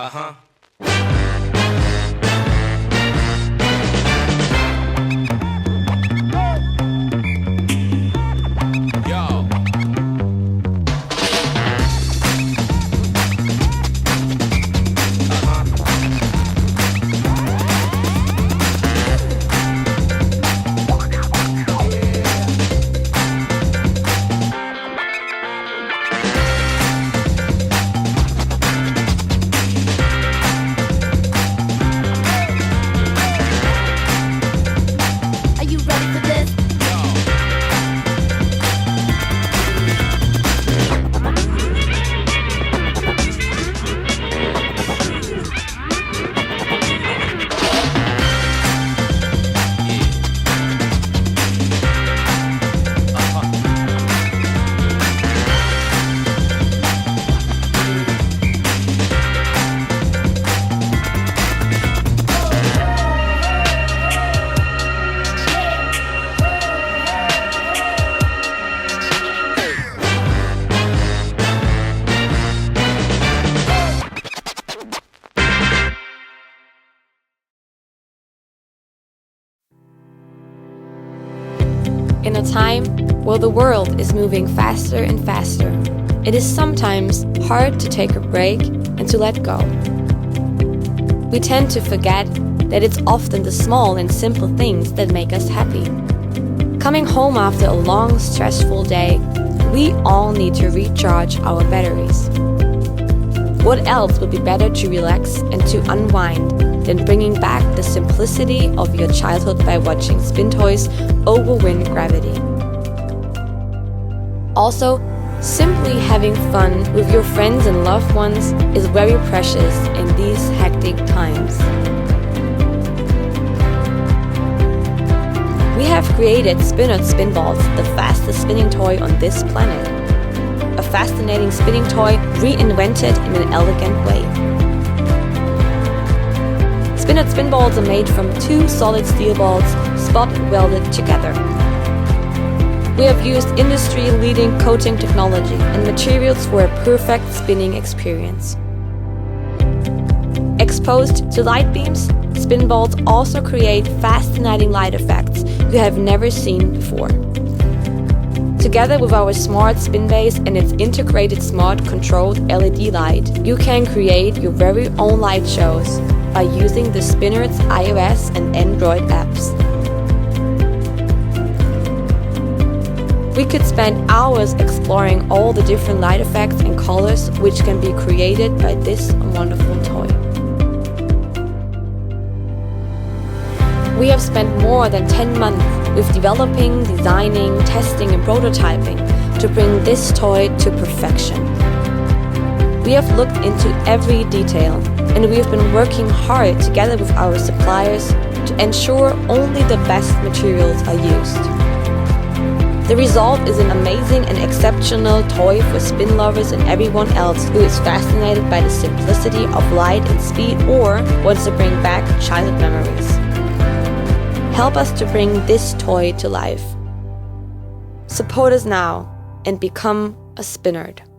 Uh-huh. Yo. Are you ready for this? In a time where the world is moving faster and faster, it is sometimes hard to take a break and to let go. We tend to forget that it's often the small and simple things that make us happy. Coming home after a long, stressful day, we all need to recharge our batteries. What else would be better to relax and to unwind than bringing back the simplicity of your childhood by watching spin toys overwin gravity? Also, simply having fun with your friends and loved ones is very precious in these hectic times. We have created Spinerds Spinballs, the fastest spinning toy on this planet. A fascinating spinning toy reinvented in an elegant way. Spinerds Spinballs are made from two solid steel balls spot welded together. We have used industry-leading coating technology and materials for a perfect spinning experience. Exposed to light beams, spinballs also create fascinating light effects you have never seen before. Together with our smart spin base and its integrated smart controlled LED light, you can create your very own light shows by using the Spinerds iOS and Android apps. We could spend hours exploring all the different light effects and colors which can be created by this wonderful toy. We have spent more than 10 months with developing, designing, testing and prototyping to bring this toy to perfection. We have looked into every detail and we have been working hard together with our suppliers to ensure only the best materials are used. The result is an amazing and exceptional toy for spin lovers and everyone else who is fascinated by the simplicity of light and speed or wants to bring back childhood memories. Help us to bring this toy to life. Support us now and become a Spinerd.